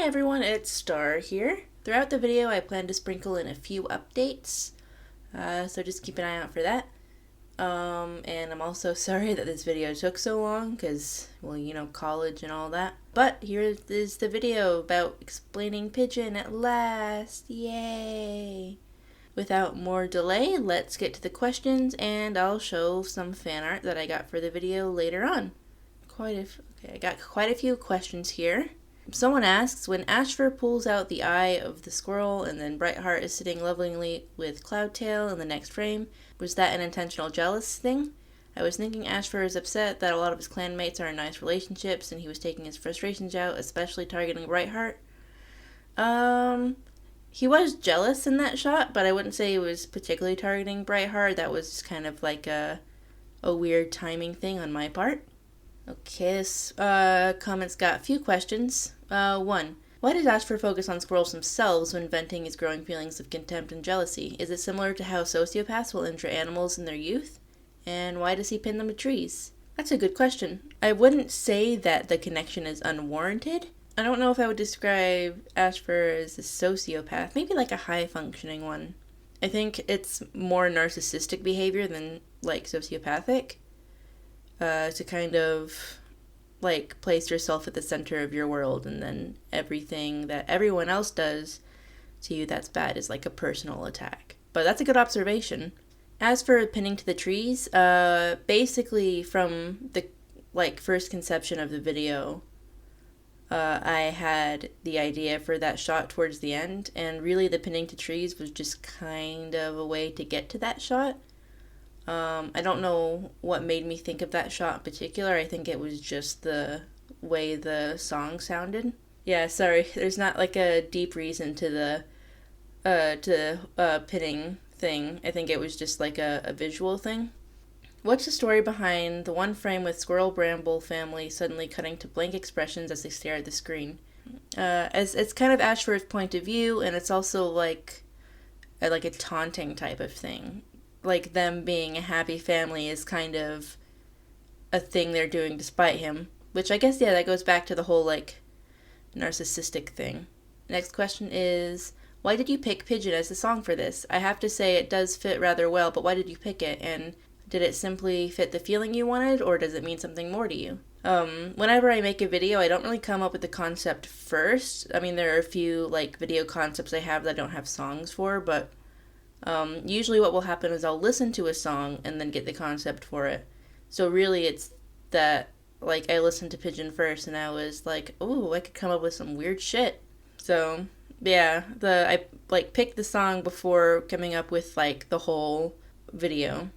everyone, it's Star here. Throughout the video I plan to sprinkle in a few updates, so just keep an eye out for that. And I'm also sorry that this video took so long because, well, you know, college and all that. But here is the video about explaining Pigeon at last. Yay! Without more delay, let's get to the questions and I'll show some fan art that I got for the video later on. I got quite a few questions here. Someone asks, when Ashfur pulls out the eye of the squirrel and then Brightheart is sitting lovingly with Cloudtail in the next frame, was that an intentional jealous thing? I was thinking Ashfur is upset that a lot of his clanmates are in nice relationships and he was taking his frustrations out, especially targeting Brightheart. He was jealous in that shot, but I wouldn't say he was particularly targeting Brightheart. That was just kind of like a weird timing thing on my part. Okay, this comment's got a few questions. 1. Why does Ashfur focus on squirrels themselves when venting his growing feelings of contempt and jealousy? Is it similar to how sociopaths will injure animals in their youth? And why does he pin them to trees? That's a good question. I wouldn't say that the connection is unwarranted. I don't know if I would describe Ashfur as a sociopath, maybe like a high-functioning one. I think it's more narcissistic behavior than, like, sociopathic. To kind of, like, place yourself at the center of your world, and then everything that everyone else does to you that's bad is like a personal attack. But that's a good observation. As for pinning to the trees, basically from the, like, first conception of the video, I had the idea for that shot towards the end, and really the pinning to trees was just kind of a way to get to that shot. I don't know what made me think of that shot in particular. I think it was just the way the song sounded. Yeah, sorry, there's not like a deep reason to the pinning thing. I think it was just like a visual thing. What's the story behind the one frame with Squirrel Bramble family suddenly cutting to blank expressions as they stare at the screen? As it's kind of Ashfur's point of view, and it's also like a taunting type of thing. Like, them being a happy family is kind of a thing they're doing despite him. Which I guess, yeah, that goes back to the whole, like, narcissistic thing. Next question is, why did you pick Pigeon as the song for this? I have to say it does fit rather well, but why did you pick it? And did it simply fit the feeling you wanted, or does it mean something more to you? Whenever I make a video, I don't really come up with the concept first. I mean, there are a few, like, video concepts I have that I don't have songs for, but usually what will happen is I'll listen to a song and then get the concept for it. So really it's that, like, I listened to Pigeon first and I was like, oh, I could come up with some weird shit. So, yeah, I, like, picked the song before coming up with, like, the whole video.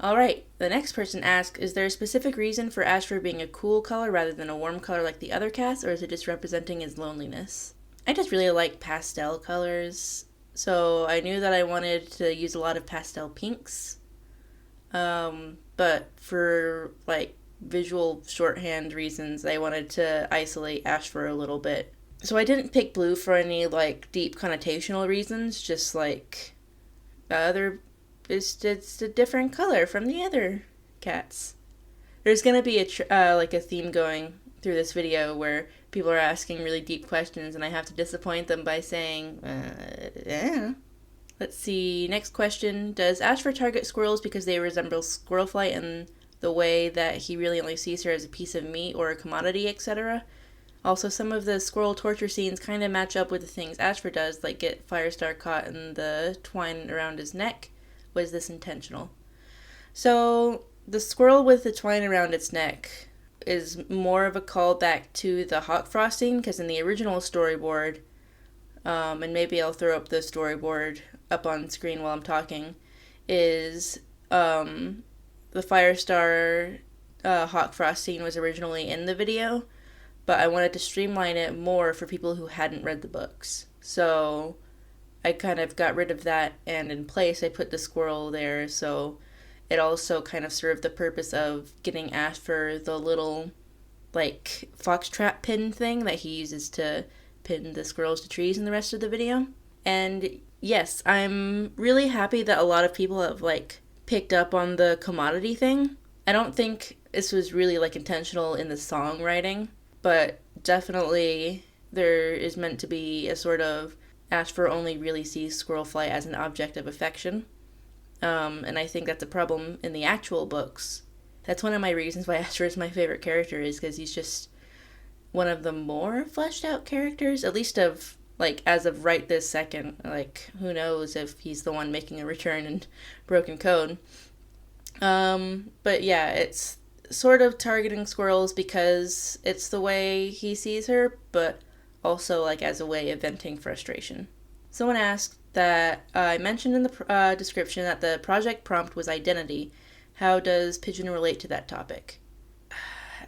Alright, the next person asks, is there a specific reason for Ashfur being a cool color rather than a warm color like the other cats, or is it just representing his loneliness? I just really like pastel colors. So I knew that I wanted to use a lot of pastel pinks, but for, like, visual shorthand reasons, I wanted to isolate Ashfur a little bit. So I didn't pick blue for any, like, deep connotational reasons, just, like, it's a different color from the other cats. There's gonna be a theme going through this video where people are asking really deep questions and I have to disappoint them by saying, yeah. Let's see, next question. Does Ashfur target squirrels because they resemble Squirrelflight in the way that he really only sees her as a piece of meat or a commodity, etc.? Also, some of the squirrel torture scenes kind of match up with the things Ashfur does, like get Firestar caught in the twine around his neck. Was this intentional? So, the squirrel with the twine around its neck is more of a callback to the hawk frosting, because in the original storyboard, and maybe I'll throw up the storyboard up on screen while I'm talking, is the Firestar hawk frost scene was originally in the video, but I wanted to streamline it more for people who hadn't read the books. So I kind of got rid of that, and in place I put the squirrel there, so it also kind of served the purpose of getting Ashfur the little, like, foxtrot pin thing that he uses to pin the squirrels to trees in the rest of the video. And yes, I'm really happy that a lot of people have, like, picked up on the commodity thing. I don't think this was really, like, intentional in the songwriting, but definitely there is meant to be a sort of Ashfur only really sees squirrel flight as an object of affection. And I think that's a problem in the actual books. That's one of my reasons why Ashfur is my favorite character, is because he's just one of the more fleshed out characters, at least of, like, as of right this second. Like, who knows if he's the one making a return in Broken Code. But yeah, it's sort of targeting squirrels because it's the way he sees her, but also, like, as a way of venting frustration. Someone asked that I mentioned in the description that the project prompt was identity. How does Pigeon relate to that topic?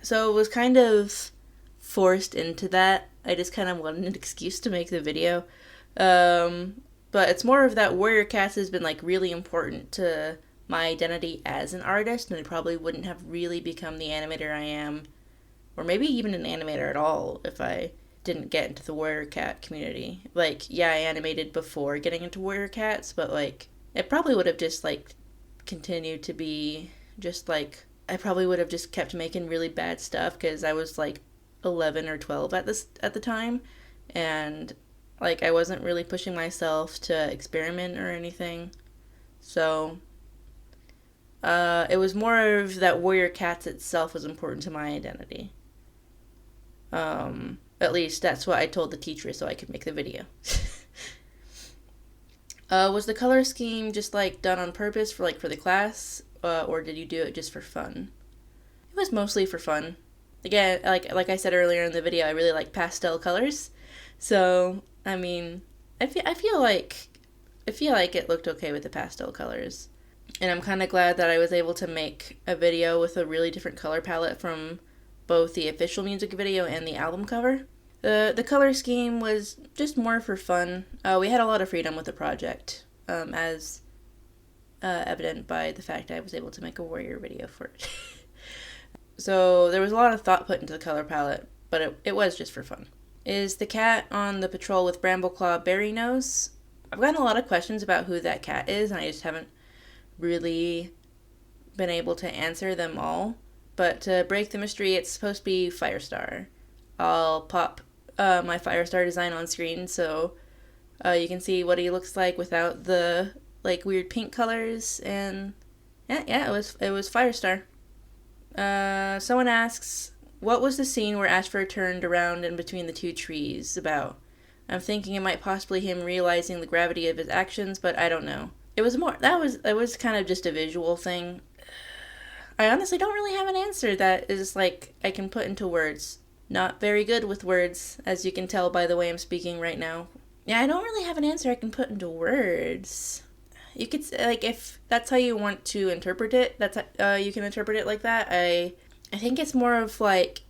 So it was kind of forced into that. I just kind of wanted an excuse to make the video. But it's more of that Warrior Cats has been, like, really important to my identity as an artist, and I probably wouldn't have really become the animator I am, or maybe even an animator at all, if I didn't get into the Warrior Cat community. Like, yeah, I animated before getting into Warrior Cats, but, like, it probably would have just, like, continued to be just, like, I probably would have just kept making really bad stuff, because I was, like, 11 or 12 at the time, and, like, I wasn't really pushing myself to experiment or anything. So it was more of that Warrior Cats itself was important to my identity. At least that's what I told the teacher so I could make the video. Was the color scheme just, like, done on purpose for the class, or did you do it just for fun? It was mostly for fun. Again, like I said earlier in the video, I really like pastel colors. So, I mean, I feel like it looked okay with the pastel colors. And I'm kind of glad that I was able to make a video with a really different color palette from both the official music video and the album cover. The color scheme was just more for fun. We had a lot of freedom with the project, as evident by the fact I was able to make a Warrior video for it. So there was a lot of thought put into the color palette, but it was just for fun. Is the cat on the patrol with Brambleclaw Berry Nose? I've gotten a lot of questions about who that cat is, and I just haven't really been able to answer them all. But to break the mystery, it's supposed to be Firestar. I'll pop my Firestar design on screen so you can see what he looks like without the, like, weird pink colors. And yeah, it was Firestar. Someone asks, what was the scene where Ashfur turned around in between the two trees about? I'm thinking it might possibly him realizing the gravity of his actions, but I don't know. It was kind of just a visual thing. I honestly don't really have an answer that is, like, I can put into words. Not very good with words, as you can tell by the way I'm speaking right now. Yeah, I don't really have an answer I can put into words. You could, like, if that's how you want to interpret it, that's you can interpret it like that. I think it's more of, like,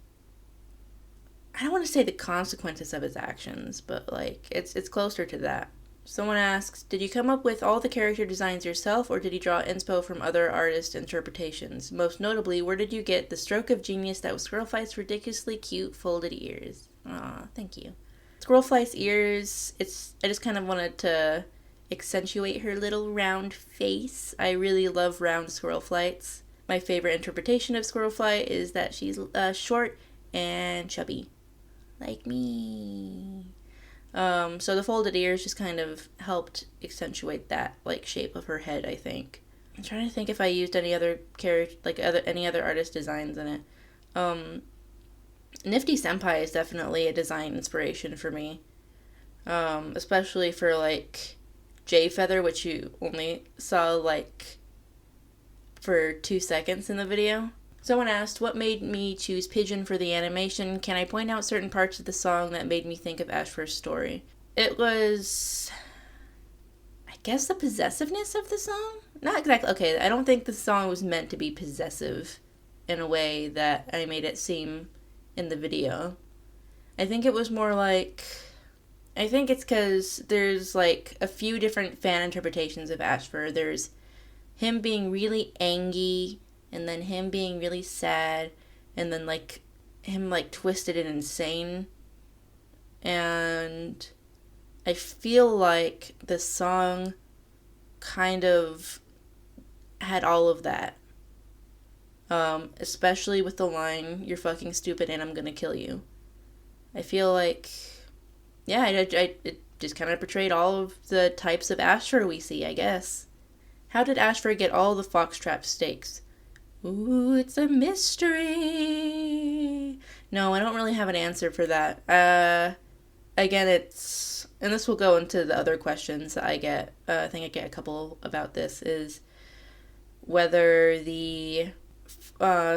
I don't want to say the consequences of his actions, but, like, it's closer to that. Someone asks, did you come up with all the character designs yourself, or did you draw inspo from other artist interpretations? Most notably, where did you get the stroke of genius that was Squirrelflight's ridiculously cute folded ears? Aw, thank you. Squirrelflight's ears, I just kind of wanted to accentuate her little round face. I really love round Squirrelflights. My favorite interpretation of Squirrelflight is that she's short and chubby. Like me. So the folded ears just kind of helped accentuate that, like, shape of her head, I think. I'm trying to think if I used any other any other artist designs in it. Nifty Senpai is definitely a design inspiration for me. Especially for, like, J Feather, which you only saw, like, for 2 seconds in the video. Someone asked, what made me choose Pigeon for the animation? Can I point out certain parts of the song that made me think of Ashfur's story? It was, I guess, the possessiveness of the song? Not exactly. Okay, I don't think the song was meant to be possessive in a way that I made it seem in the video. I think it was more like, I think it's because there's, like, a few different fan interpretations of Ashfur. There's him being really angry, and then him being really sad, and then, like, him, like, twisted and insane. And I feel like the song kind of had all of that. Especially with the line, you're fucking stupid and I'm gonna kill you. I feel like yeah, it just kind of portrayed all of the types of Ashfur we see, I guess. How did Ashfur get all the foxtrot stakes? Ooh, it's a mystery. No, I don't really have an answer for that. Again, and this will go into the other questions that I get. I think I get a couple about this, is whether the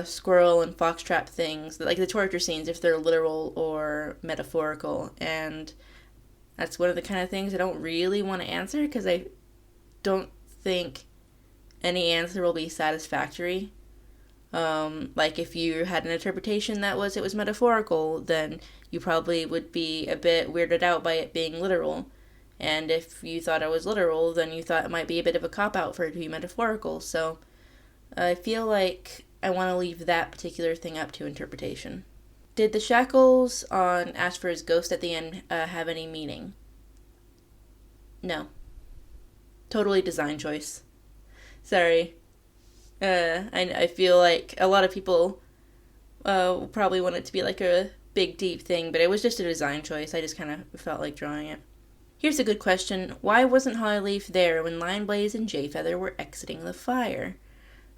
squirrel and foxtrot things, like the torture scenes, if they're literal or metaphorical. And that's one of the kind of things I don't really want to answer, because I don't think any answer will be satisfactory. Like if you had an interpretation that it was metaphorical, then you probably would be a bit weirded out by it being literal. And if you thought it was literal, then you thought it might be a bit of a cop-out for it to be metaphorical. So I feel like I want to leave that particular thing up to interpretation. Did the shackles on Ashfur's ghost at the end have any meaning? No. Totally design choice. Sorry. I feel like a lot of people probably want it to be like a big, deep thing, but it was just a design choice. I just kind of felt like drawing it. Here's a good question. Why wasn't Hollyleaf there when Lionblaze and Jayfeather were exiting the fire?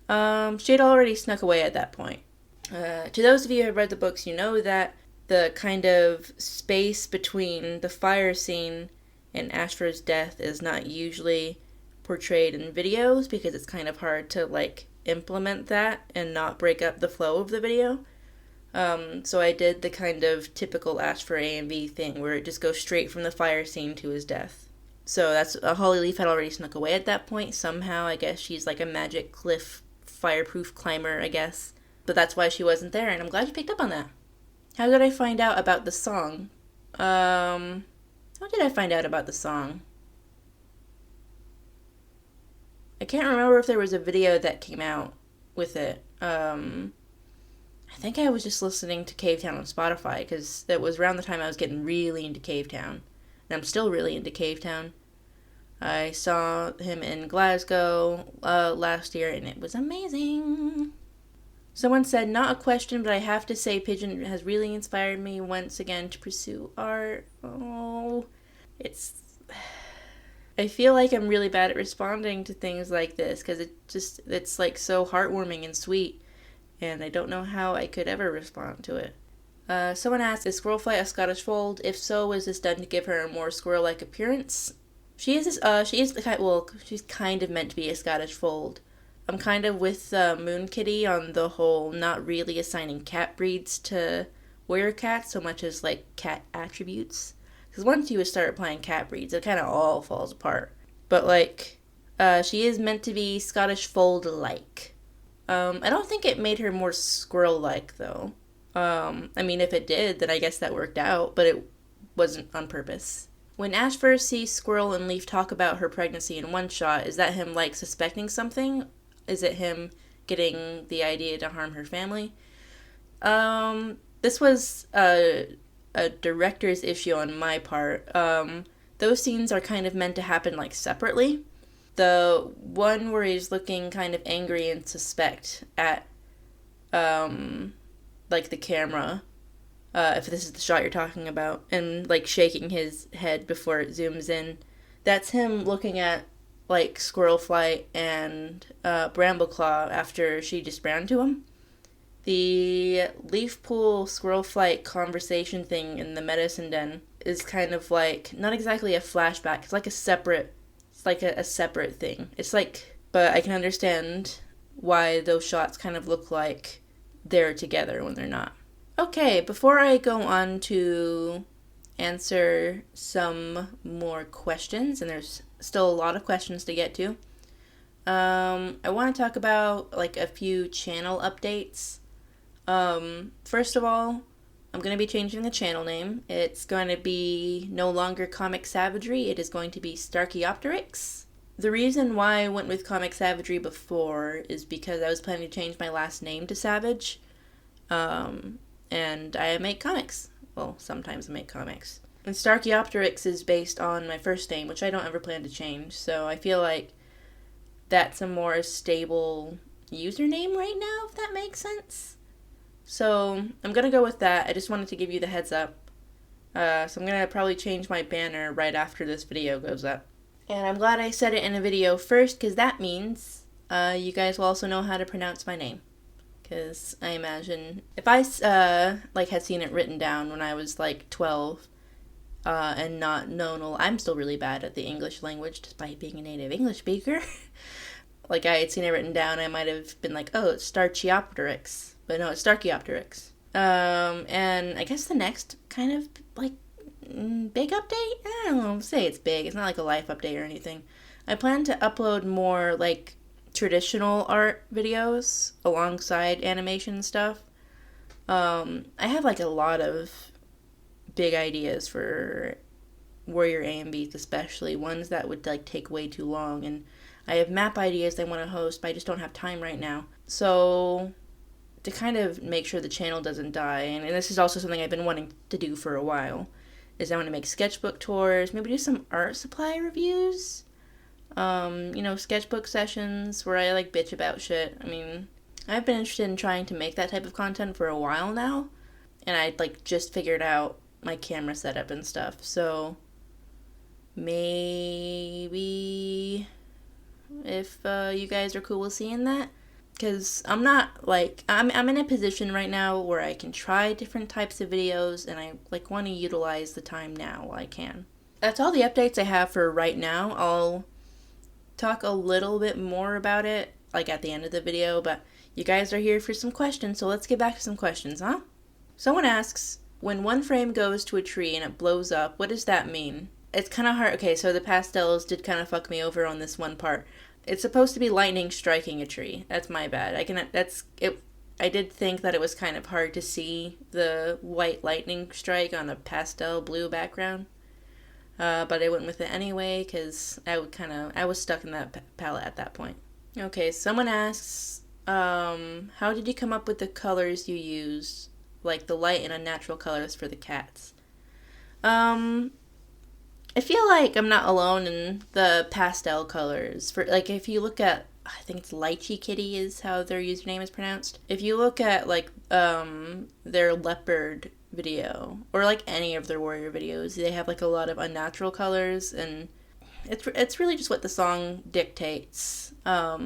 She had already snuck away at that point. To those of you who have read the books, you know that the kind of space between the fire scene and Ashfur's death is not usually portrayed in videos, because it's kind of hard to implement that and not break up the flow of the video. So I did the kind of typical Ashfur A&V thing where it just goes straight from the fire scene to his death. So that's Hollyleaf had already snuck away at that point somehow. I guess she's like a magic cliff fireproof climber, I guess. But that's why she wasn't there, and I'm glad you picked up on that. How did I find out about the song? How did I find out about the song? I can't remember if there was a video that came out with it. I think I was just listening to Cavetown on Spotify, because it was around the time I was getting really into Cavetown. And I'm still really into Cavetown. I saw him in Glasgow last year, and it was amazing. Someone said, not a question, but I have to say Pigeon has really inspired me once again to pursue art. Oh, I feel like I'm really bad at responding to things like this, because it's like so heartwarming and sweet, and I don't know how I could ever respond to it. Someone asked, is Squirrelflight a Scottish fold? If so, was this done to give her a more squirrel-like appearance? She's kind of meant to be a Scottish fold. I'm kind of with Moon Kitty on the whole not really assigning cat breeds to warrior cats so much as cat attributes. Because once you start applying cat breeds, it kind of all falls apart. But she is meant to be Scottish fold-like. I don't think it made her more squirrel-like though. If it did, then I guess that worked out, but it wasn't on purpose. When Ashfur sees Squirrel and Leaf talk about her pregnancy in one shot, is that him suspecting something? Is it him getting the idea to harm her family? This was a director's issue on my part. Those scenes are kind of meant to happen separately. The one where he's looking kind of angry and suspect at the camera, if this is the shot you're talking about, and shaking his head before it zooms in, that's him looking at Squirrelflight and Brambleclaw after she just ran to him. The Leafpool Squirrelflight conversation thing in the medicine den is kind of not exactly a flashback. It's a separate thing. But I can understand why those shots kind of look like they're together when they're not. Okay, before I go on to answer some more questions, and there's still a lot of questions to get to, I want to talk about a few channel updates. First of all, I'm going to be changing the channel name. It's going to be no longer Comic Savagery. It is going to be Starkeyopteryx. The reason why I went with Comic Savagery before is because I was planning to change my last name to Savage. And I make comics. Well, sometimes I make comics. And Starkeyopteryx is based on my first name, which I don't ever plan to change. So I feel like that's a more stable username right now, if that makes sense. So I'm going to go with that. I just wanted to give you the heads up. So I'm gonna probably change my banner right after this video goes up. And I'm glad I said it in a video first, because that means you guys will also know how to pronounce my name. Because I imagine if I had seen it written down when I was like 12 and not known, well, I'm still really bad at the English language despite being a native English speaker. Like I had seen it written down, I might have been like, oh, it's Starchiopteryx, but no, it's Starchiopteryx. And I guess the next kind of like big update? I don't know, say it's big. It's not like a life update or anything. I plan to upload more like traditional art videos alongside animation stuff. I have like a lot of big ideas for Warrior A and Bs, especially ones that would like take way too long, and I have map ideas I want to host, but I just don't have time right now. So to kind of make sure the channel doesn't die, and this is also something I've been wanting to do for a while, is I want to make sketchbook tours, maybe do some art supply reviews, sketchbook sessions where I like bitch about shit. I mean, I've been interested in trying to make that type of content for a while now, and I like just figured out my camera setup and stuff, so maybe if you guys are cool with seeing that, because I'm not like I'm in a position right now where I can try different types of videos, and I like want to utilize the time now while I can. That's all the updates I have for right now. I'll talk a little bit more about it like at the end of the video, but you guys are here for some questions, so let's get back to some questions, huh? Someone asks, when one frame goes to a tree and it blows up, what does that mean? It's kind of hard. Okay, so the pastels did kind of fuck me over on this one part. It's supposed to be lightning striking a tree. That's my bad. I did think that it was kind of hard to see the white lightning strike on a pastel blue background. But I went with it anyway because I was stuck in that palette at that point. Okay, someone asks, how did you come up with the colors you used, like the light and unnatural colors for the cats? I feel like I'm not alone in the pastel colors. For like, if you look at, I think it's Lychee Kitty is how their username is pronounced. If you look at like their leopard video or like any of their warrior videos, they have like a lot of unnatural colors, and it's really just what the song dictates. But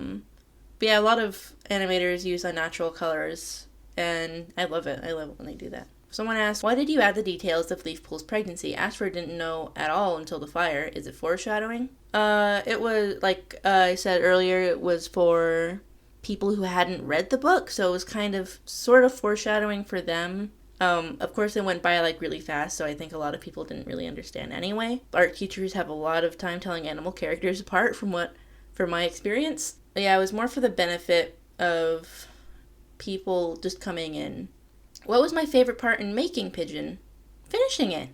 yeah, a lot of animators use unnatural colors, and I love it. I love it when they do that. Someone asked, why did you add the details of Leafpool's pregnancy? Ashford didn't know at all until the fire. Is it foreshadowing? It was, like I said earlier, it was for people who hadn't read the book, so it was kind of sort of foreshadowing for them. Of course, it went by like really fast, so I think a lot of people didn't really understand anyway. Art teachers have a lot of time telling animal characters apart from my experience. But yeah, it was more for the benefit of people just coming in. What was my favorite part in making Pigeon? Finishing it.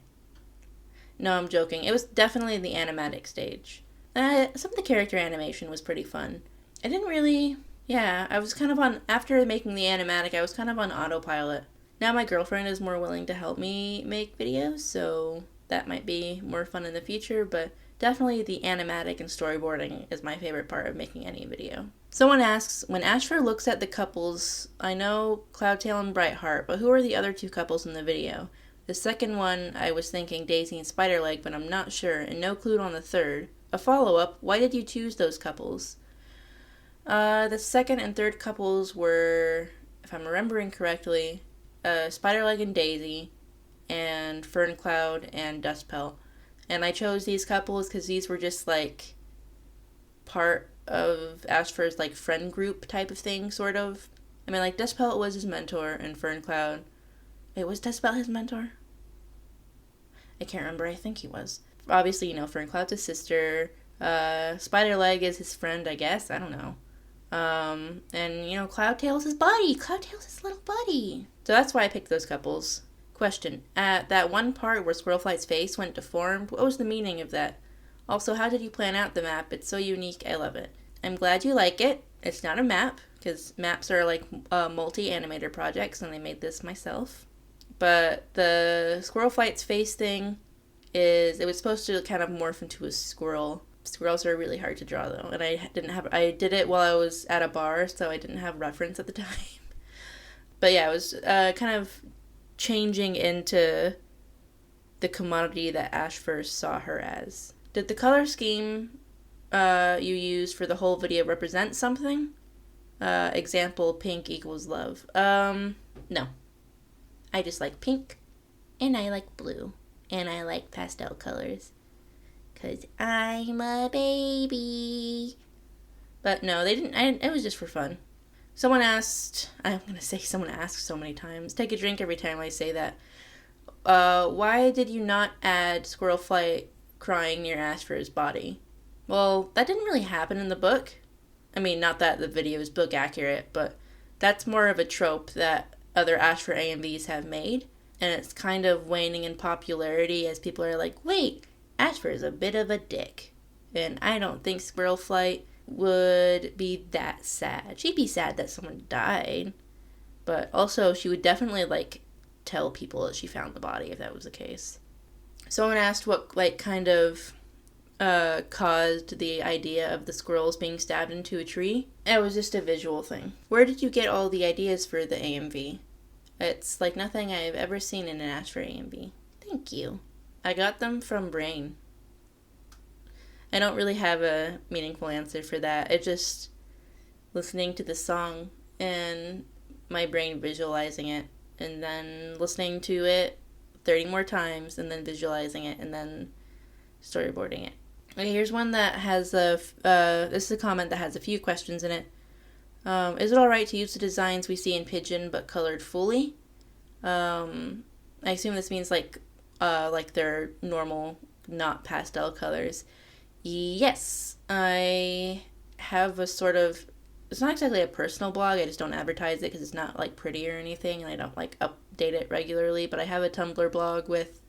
No, I'm joking. It was definitely the animatic stage. Some of the character animation was pretty fun. I didn't really... Yeah, I was kind of on... After making the animatic, I was kind of on autopilot. Now my girlfriend is more willing to help me make videos, so that might be more fun in the future, but definitely the animatic and storyboarding is my favorite part of making any video. Someone asks, when Ashford looks at the couples, I know Cloudtail and Brightheart, but who are the other two couples in the video? The second one, I was thinking Daisy and Spiderleg, but I'm not sure, and no clue on the third. A follow-up, why did you choose those couples? The second and third couples were, if I'm remembering correctly, Spiderleg and Daisy, and Ferncloud and Dustpelt. And I chose these couples because these were just, like, part of Ashford's, like, friend group type of thing, sort of. I mean, like, Dustpelt was his mentor, and Ferncloud... Wait, was Dustpelt his mentor? I can't remember. I think he was. Obviously, you know, Ferncloud's his sister. Spiderleg is his friend, I guess. I don't know. And, you know, Cloudtail's his buddy. Cloudtail's his little buddy. So that's why I picked those couples. Question. At that one part where Squirrelflight's face went deformed, what was the meaning of that? Also, how did you plan out the map? It's so unique. I love it. I'm glad you like it. It's not a map, because maps are like multi-animator projects, and I made this myself. But the Squirrelflight's face thing it was supposed to kind of morph into a squirrel. Squirrels are really hard to draw, though, and I did it while I was at a bar, so I didn't have reference at the time. But yeah, it was kind of changing into the commodity that Ash first saw her as. Did the color scheme you used for the whole video represent something? Example, pink equals love. No. I just like pink, and I like blue, and I like pastel colors. 'Cause I'm a baby. But no, they didn't. It was just for fun. Someone asked, I'm going to say someone asked so many times. Take a drink every time I say that. Why did you not add Squirrel Flight crying near Ash for his body? Well, that didn't really happen in the book. I mean, not that the video is book accurate, but that's more of a trope that other Ash for AMVs have made. And it's kind of waning in popularity as people are like, wait, Ashfur is a bit of a dick. And I don't think Squirrel Flight would be that sad. She'd be sad that someone died. But also, she would definitely, like, tell people that she found the body if that was the case. Someone asked what, like, kind of caused the idea of the squirrels being stabbed into a tree. It was just a visual thing. Where did you get all the ideas for the AMV? It's like nothing I've ever seen in an Ash for AMV. Thank you. I got them from Brain. I don't really have a meaningful answer for that. It just listening to the song and my brain visualizing it and then listening to it 30 more times and then visualizing it and then storyboarding it. Okay, here's one that has this is a comment that has a few questions in it. Is it alright to use the designs we see in Pigeon but colored fully? I assume this means like their normal, not pastel colors. Yes, I have a sort of, it's not exactly a personal blog, I just don't advertise it because it's not like pretty or anything and I don't like update it regularly, but I have a Tumblr blog with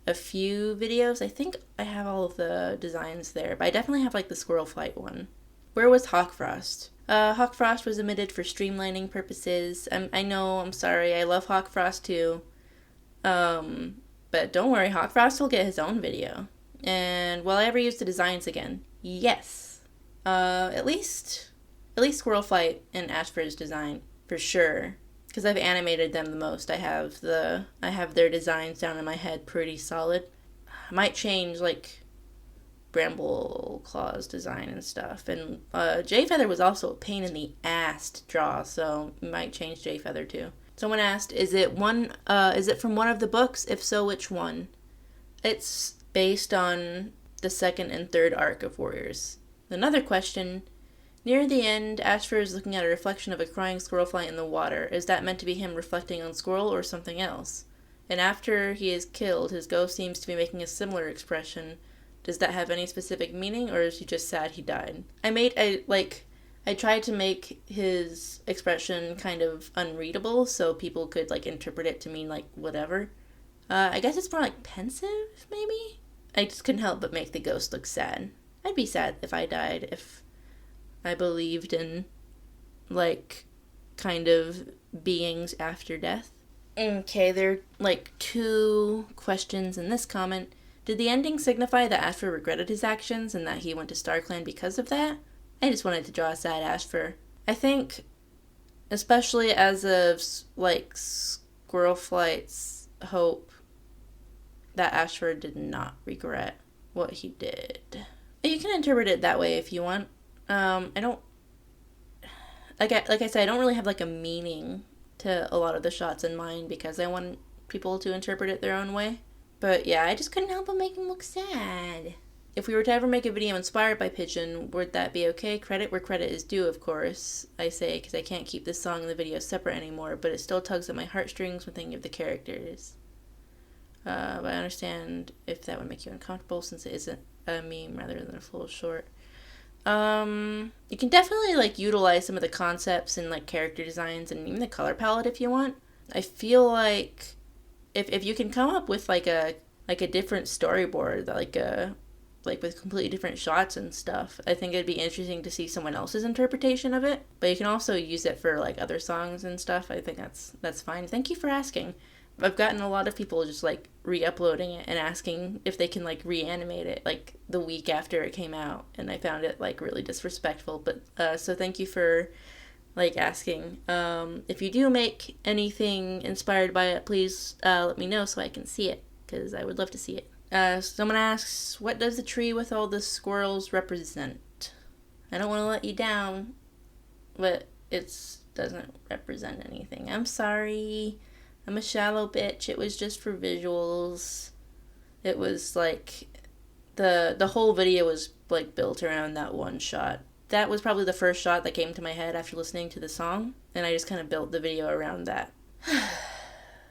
a few videos. I think I have all of the designs there, but I definitely have like the Squirrel Flight one. Where was Hawkfrost? Hawkfrost was omitted for streamlining purposes. I know, I'm sorry, I love Hawkfrost too. But don't worry, Hawkfrost will get his own video. And will I ever use the designs again? Yes. At least Squirrel Flight and Ashford's design, for sure. Because I've animated them the most. I have their designs down in my head pretty solid. I might change like Bramble Claw's design and stuff. And Jayfeather was also a pain in the ass to draw, so might change Jayfeather too. Someone asked, is it from one of the books? If so, which one? It's based on the second and third arc of Warriors. Another question. Near the end, Ashfur is looking at a reflection of a crying squirrel fly in the water. Is that meant to be him reflecting on Squirrel or something else? And after he is killed, his ghost seems to be making a similar expression. Does that have any specific meaning, or is he just sad he died? I tried to make his expression kind of unreadable so people could like interpret it to mean like whatever. I guess it's more like pensive, maybe? I just couldn't help but make the ghost look sad. I'd be sad if I died, if I believed in, like, kind of beings after death. Okay, there are, like, 2 questions in this comment. Did the ending signify that Ashfur regretted his actions and that he went to StarClan because of that? I just wanted to draw a sad Ashfur. I think, especially as of, like, Squirrel Flight's hope, that Ashfur did not regret what he did. You can interpret it that way if you want. I don't, like I said, I don't really have like a meaning to a lot of the shots in mind because I want people to interpret it their own way. But yeah, I just couldn't help but make him look sad. If we were to ever make a video inspired by Pigeon, would that be okay? Credit where credit is due, of course, I say, because I can't keep this song and the video separate anymore, but it still tugs at my heartstrings when thinking of the characters. But I understand if that would make you uncomfortable since it isn't a meme rather than a full short. You can definitely like utilize some of the concepts and like character designs and even the color palette if you want. I feel like if you can come up with like a different storyboard, like with completely different shots and stuff, I think it'd be interesting to see someone else's interpretation of it. But you can also use it for like other songs and stuff. I think that's fine. Thank you for asking. I've gotten a lot of people just like re-uploading it and asking if they can like reanimate it like the week after it came out, and I found it like really disrespectful, but so thank you for like asking. If you do make anything inspired by it, please let me know so I can see it, because I would love to see it. Someone asks, what does the tree with all the squirrels represent? I don't want to let you down, but it doesn't represent anything. I'm sorry. I'm a shallow bitch. It was just for visuals. It was like the whole video was like built around that one shot. That was probably the first shot that came to my head after listening to the song, and I just kind of built the video around that.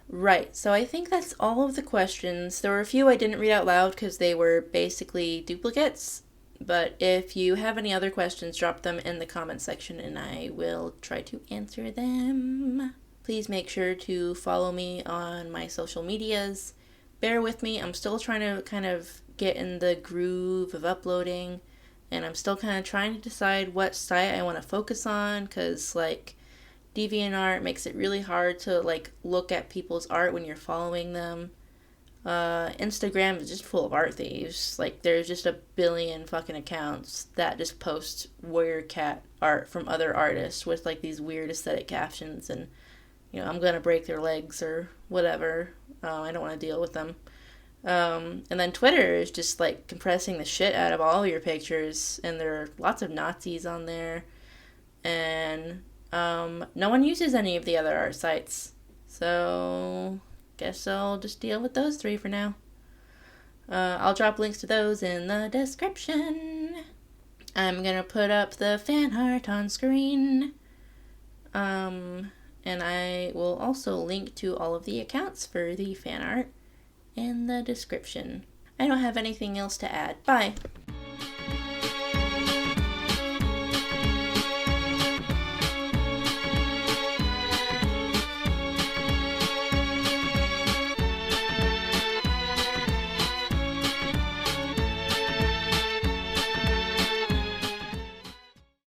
Right, so I think that's all of the questions. There were a few I didn't read out loud because they were basically duplicates, but if you have any other questions, drop them in the comment section and I will try to answer them. Please make sure to follow me on my social medias. Bear with me, I'm still trying to kind of get in the groove of uploading, and I'm still kind of trying to decide what site I want to focus on, because like DeviantArt makes it really hard to like look at people's art when you're following them. Instagram is just full of art thieves. Like there's just a billion fucking accounts that just post warrior cat art from other artists with like these weird aesthetic captions, and you know, I'm gonna break their legs or whatever. I don't want to deal with them. And then Twitter is just like compressing the shit out of all your pictures, and there are lots of Nazis on there, and no one uses any of the other art sites, so guess I'll just deal with those three for now. I'll drop links to those in the description. I'm gonna put up the fan art on screen, and I will also link to all of the accounts for the fan art in the description. I don't have anything else to add. Bye!